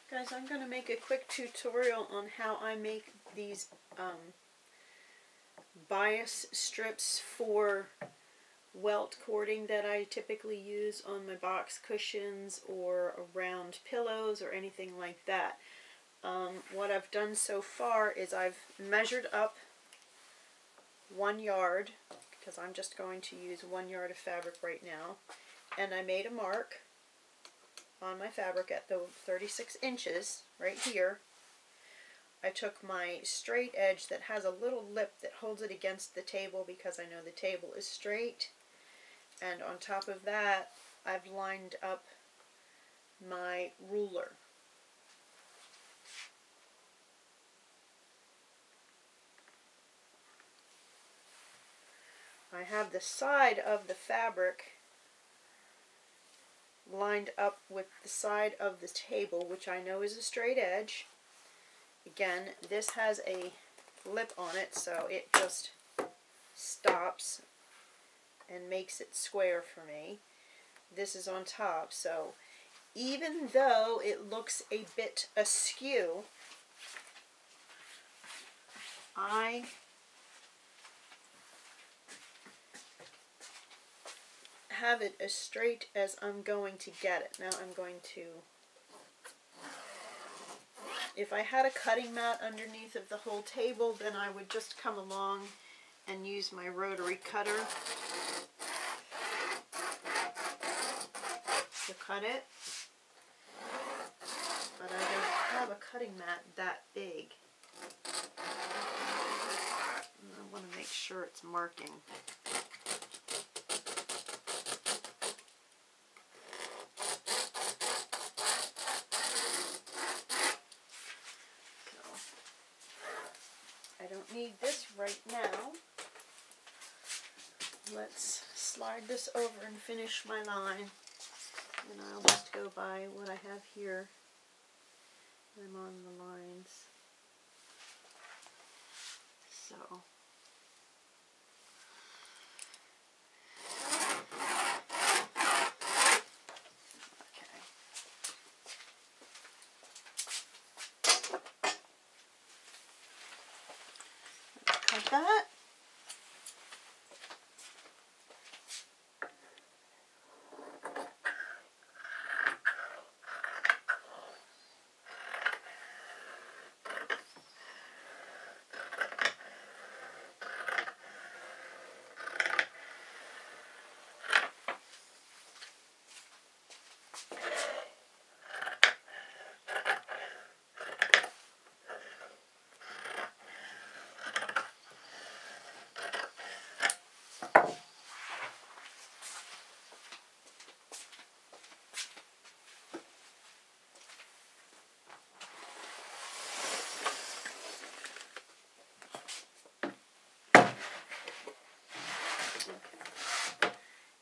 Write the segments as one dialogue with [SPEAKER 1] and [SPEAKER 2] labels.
[SPEAKER 1] Guys, I'm going to make a quick tutorial on how I make these bias strips for welt cording that I typically use on my box cushions or around pillows or anything like that. What I've done so far is I've measured up 1 yard, because I'm just going to use 1 yard of fabric right now, and I made a mark on my fabric at the 36 inches right here. I took my straight edge that has a little lip that holds it against the table because I know the table is straight, and on top of that I've lined up my ruler. I have the side of the fabric lined up with the side of the table, which I know is a straight edge. Again, this has a lip on it, so it just stops and makes it square for me. This is on top, so even though it looks a bit askew, I have it as straight as I'm going to get it. Now I'm going to, if I had a cutting mat underneath of the whole table, then I would just come along and use my rotary cutter to cut it. But I don't have a cutting mat that big. And I want to make sure it's marking. I don't need this right now. Let's slide this over and finish my line. And I'll just go by what I have here. I'm on the lines. So. Cut that.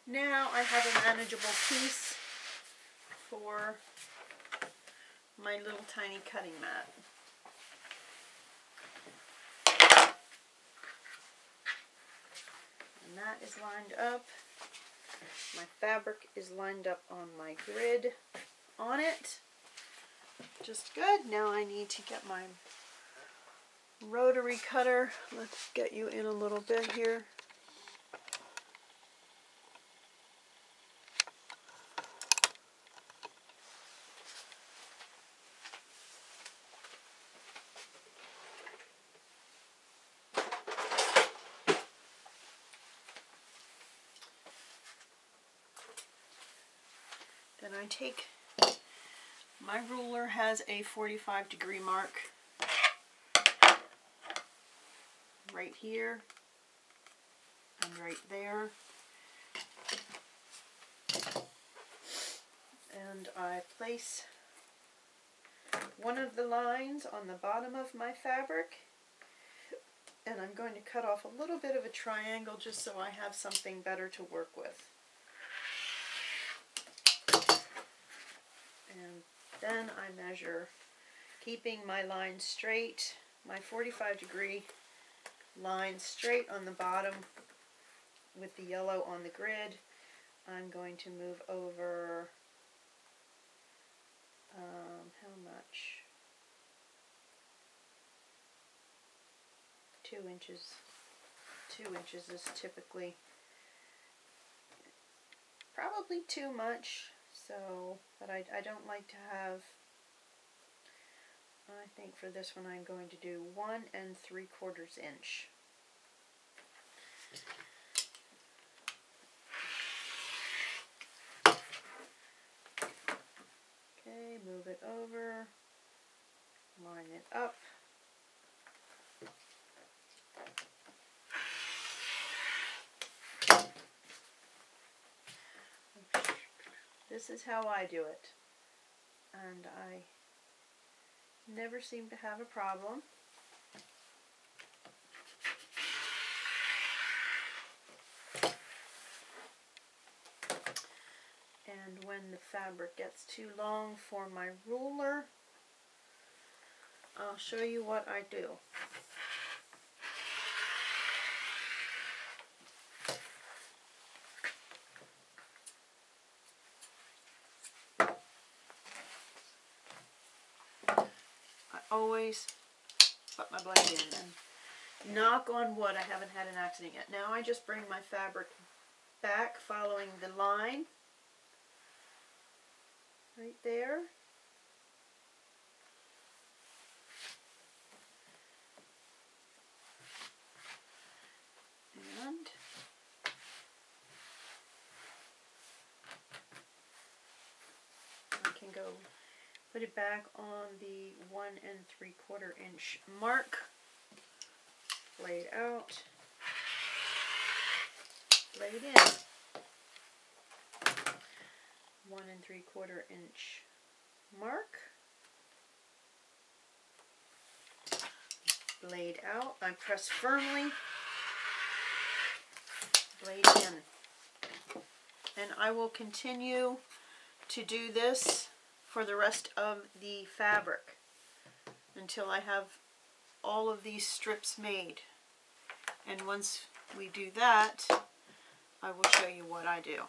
[SPEAKER 1] Now I have a manageable piece for my little tiny cutting mat. And that is lined up. My fabric is lined up on my grid on it. Just good. Now I need to get my rotary cutter. Let's get you in a little bit here. Then I take, my ruler has a 45-degree mark right here and right there. And I place one of the lines on the bottom of my fabric, and I'm going to cut off a little bit of a triangle just so I have something better to work with. And then I measure, keeping my line straight, my 45-degree line straight on the bottom with the yellow on the grid. I'm going to move over How much? 2 inches. 2 inches is typically probably too much, so, but I don't like to have, I think for this one I'm going to do 1 3/4 inch. Okay, move it over, line it up. This is how I do it, and I never seem to have a problem. And when the fabric gets too long for my ruler, I'll show you what I do. Always put my blade in, and knock on wood, I haven't had an accident yet. Now I just bring my fabric back following the line right there, and I can go put it back on the 1 3/4 inch mark, blade out, blade in, 1 3/4 inch mark, blade out, I press firmly, blade in, and I will continue to do this for the rest of the fabric until I have all of these strips made. And once we do that, I will show you what I do.